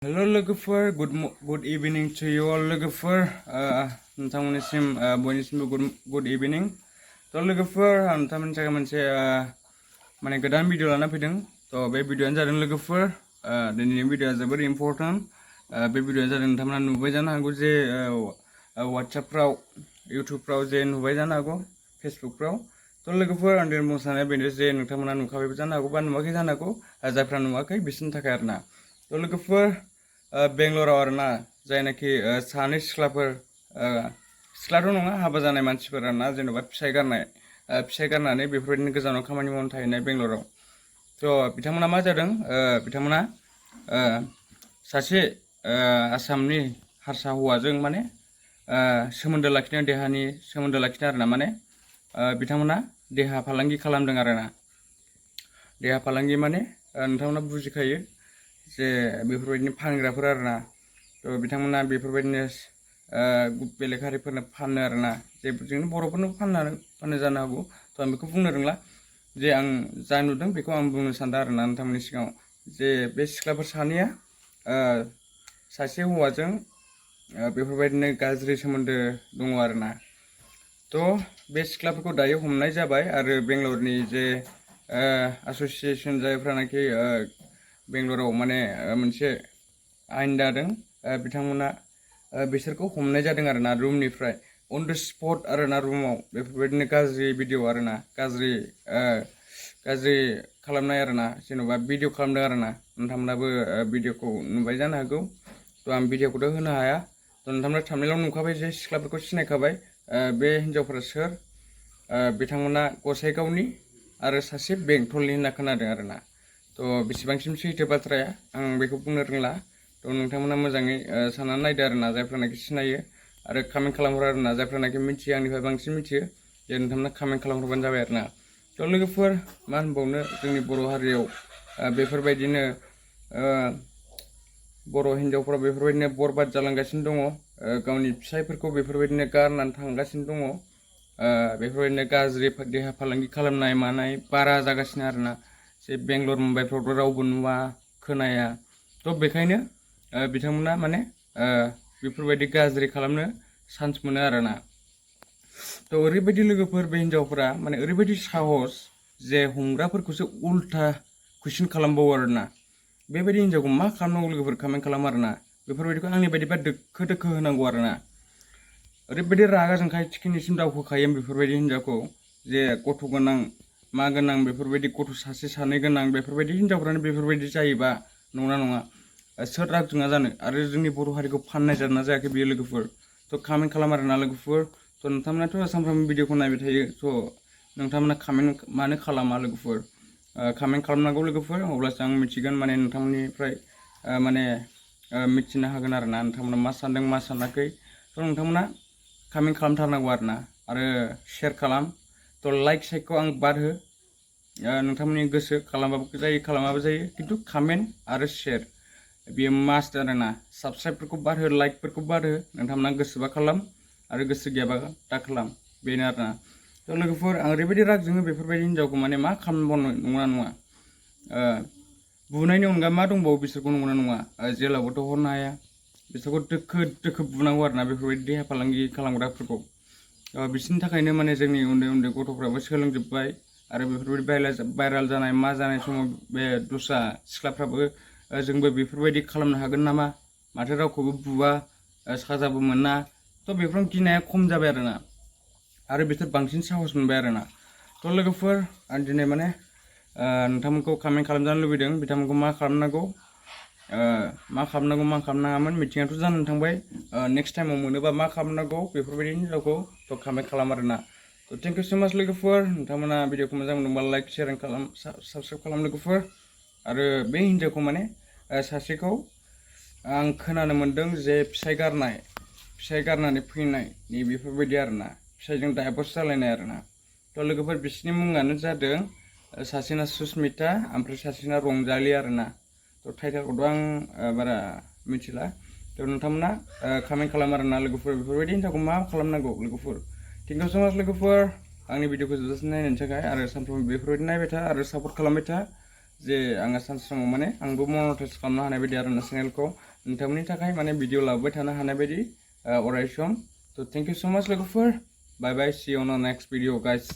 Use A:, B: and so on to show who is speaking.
A: Hello logofer, good evening to you all logofer. नोंथांमोननिसिम बयनिसिमबो good evening. तो लोगोफोर नोंथांमोननि थाखाय मोनसे माने गोदान भिडिअ लाना फैदों. तो बे भिडिअआनो जादों लोगोफोर दिनैनि भिडिअआ जोबोर इम्पोर्टेन्ट. बे भिडिअआ जादों नोंथांमोना नुबाय जानो हागौ जे WhatsAppफ्राव YouTubeफ्राव जे नुबाय जानो हागौ फेसबुकफ्राव. तो लोगोफोर आं दिनै बुंनो साननाया बेनो जे नोंथांमोना नुखाबायबो जानो हागौ बा नुवाखै जानो हागौ. जायफ्रा नुवाखै बिसोरनि थाखाय आरोना. तो लोगोफोर बेंगलराव आरोना जायनाखि सानै सिख्लाथ' नङा हाबा जानाय मानसिफोर आरोना जेनेबा फिसाइ गारनानै बेफोरबायदिनो गोजानाव खामानि मावनो थाहैनाय बेंगलराव. थ' बिथांमोना मा जादों बिथांमोना सासे आसामनि हारसा हौवाजों माने सोमोन्दो लाखिनो देहानि सोमोन्दो लाखिनो आरोना माने बिथांमोना देहा फालांगि खालामदों आरोना. देहा फालांगि माने नोंथांमोना बुजिखायो जे बेफोरबायदिनो फानग्राफोर आरोना. थ' बिथांमोना बेफोरबायदिनो बेलेग हारिफोरनो फानो आरोना जे जोंनि बर'फोरनो फानो जानो हागौ. थ' आं बेखौ बुंनो रोंला जे आं जा नुदों बेखौ आं बुंनो सानदों आरोना नोंथांमोननि सिगाङाव जे बे सिख्लाफोर सानैया सासे हौवाजों बेफोरबायदिनो गाज्रि सोमोन्दो दङ आरोना. थ' बे सिख्लाफोरखौ दायो हमनाय जाबाय आरो बेंगलरनि जे एस'सिएसन जायफ्रानाखि बेंगलराव माने मोनसे आयेन दादों बिथांमोना बिसोरखौ हमनाय जादों आरोना रुमनिफ्राय अन द स्पट आरोना रुमाव बेफोरबायदिनो गाज्रि भिडिअ आरोना गाज्रि खालामनाय आरोना जेन'बा भिडिअ खालामदों आरोना. नोंथांमोनाबो भिडिअखौ नुबाय जानो हागौ. थ' आं भिडिअखौथ' होनो हाया. थ' नोंथांमोना थाम्बनेलाव नुखाबाय जे सिख्लाफोरखौ सिनायखाबाय बे हिन्जावफोरा सोर. बिथांमोना गसाइगावनि आरो सासे बेंटलनि होनना खोनादों आरोना. थ' बेसेबांसिम सैथो बाथ्राया आं बेखौ बुंनो रोंला. थ' नोंथांमोना मोजाङै साननानै नायदो आरोना जायफ्रानाखि सिनायो आरो कमेन्ट खालामहरो आरोना जायफ्रानाखि मिथियो आंनिफ्राय बांसिन मिथियो जे नोंथांमोना कमेन्ट खालामहरबानो जाबाय आरोना. थ' लोगोफोर मा होनबावनो जोंनि बर' हारियाव बेफोरबायदिनो बर' हिन्जावफोरा बेफोरबायदिनो बरबाद जालांगासिनो दङ. गावनि फिसायफोरखौ बेफोरबायदिनो गारनानै थांगासिनो दङ. बेफोरबायदिनो गाज्रि देहा फालांगि खालामनाय मानाय बारा जागासिनो आरोना. जे बेंगलर मुम्बाइफ्रावथ' रावबो नुवा खोनाया. थ' बेखायनो बिथांमोना माने बेफोरबायदि गाज्रि खालामनो चान्स मोनो आरोना. थ' ओरैबायदि लोगोफोर बे हिन्जावफोरा माने ओरैबायदि साहस जे हमग्राफोरखौसो उल्था कुइसन खालामबावो आरोना. बेबायदि हिन्जावखौ मा खालामनांगौ लोगोफोर कमेन्ट खालाम आरोना. बेफोरबायदिखौ आंनि बायदिबा दोखो होनांगौ आरोना. ओरैबायदि रागा जोंखायो थिखिनिसिम दावखोखायो बेफोरबायदि हिन्जावखौ जे गथ' गोनां मा गोनां बेफोरबायदि गथ' सासे सानै गोनां बेफोरबायदि हिन्जावफ्रानो बेफोरबायदि जायोबा नङा सोर राग जोङा जानो. आरो जोंनि बर' हारिखौ फाननाय जादोंना जायाखै बेयो लोगोफोर. थ' कमेन्ट खालाम आरोना लोगोफोर. थ' नोंथांमोनाथ' सानफ्रामबो भिडिअखौ नायबाय थायो. थ' नोंथांमोना कमेन्ट मानो खालामा लोगोफोर. कमेन्ट खालामनांगौ लोगोफोर अब्लासो आं मिथिगोन माने नोंथांमोननिफ्राय माने मिथिनो हागोन आरोना नोंथांमोना मा सानदों मा सानाखै. थ' नोंथांमोना कमेन्ट खालामथारनांगौ आरोना आरो शेयार खालाम. थ' लाइक साइकखौ आं बाद हो नोंथांमोननि गोसो खालामबाबो जायो खालामाबो जायो खिन्थु कमेन्ट आरो शेयार बेयो मास्ट आरोना. साबस्क्राइबफोरखौ बाद हो लाइकफोरखौ बाद हो नोंथांमोना गोसोबा खालाम आरो गोसो गैयाबा दा खालाम बेनो आरोना. थ' लोगोफोर आं ओरैबायदि राग जोङो बेफोरबायदि हिन्जावखौ माने मा खालामबावनो नङा बुनायनि अनगा मा दंबावो बिसोरखौ नङा जेलावबोथ' हरनो हाया. बिसोरखौ दोखो बुनांगौ आरोना बेफोरबायदि देहा फालांगि खालामग्राफोरखौ. बिसोरनि थाखायनो माने जोंनि उन्दै गथ'फ्राबो सोलोंजोब्बाय आरो बेफोरबायदि भाइराल जानाय मा जानाय समाव बे दस्रा सिख्लाफ्राबो जोंबो बेफोरबायदि खालामनो हागोन नामा माथो रावखौबो बुवा साजाबो मोना. थ' बेफोराव गिनाया खम जाबाय आरोना आरो बिसोर बांसिन साहस मोनबाय आरोना. थ' लोगोफोर आं दिनै माने नोंथांमोनखौ कमेन्ट खालामजानो लुबैदों बिथांमोनखौ मा खालामनांगौ मा खालामनाङामोन मिथिङाथ' जानानै थांबाय. नेक्स्ट टाइमाव मोनोबा मा खालामनांगौ बेफोरबायदि हिन्जावखौ थ' कमेन्ट खालाम आरोना. थ' थेंक इउ सो माच लोगोफोर. नोंथांमोना भिडिअखौ मोजां मोनदोंबा लाइक शेयार खालाम साबस्क्राइब खालाम लोगोफोर. आरो बे हिन्जावखौ माने सासेखौ आं खोनानो मोन्दों जे फिसाइ गारनानै फैनाय नै बेफोरबायदि आरोना. फिसाइजों डाइभर्स जालायनाय आरोना. थ' लोगोफोर बिसोरनि मुङानो जादों सासेना सुसमिता ओमफ्राय सासेना रंजालि आरोना. थ' टाइटेलखौथ' आं बारा मिथिला. थ' नोंथांमोना कमेन्ट खालाम आरोना लोगोफोर बेफोरबायदि हिन्जावखौ मा खालामनांगौ लोगोफोर. थेंक इउ सो माच लोगोफोर आंनि भिडिअखौ जोबजासिम नायनायनि थाखाय आरो सानफ्रोमबो बेफोरबायदि नायबाय था आरो सापर्ट खालामबाय था जे आङो सानसे समाव माने आंबो मनेटाइज खालामनो हानाय बायदि आरोना चेनेलखौ. नोंथांमोननि थाखाय माने भिडिअ लाबोबाय थानो हानाय बायदि अराय सम। थ' थेंक इउ स' माच लोगोफोर। Bye bye, see you on next video guys.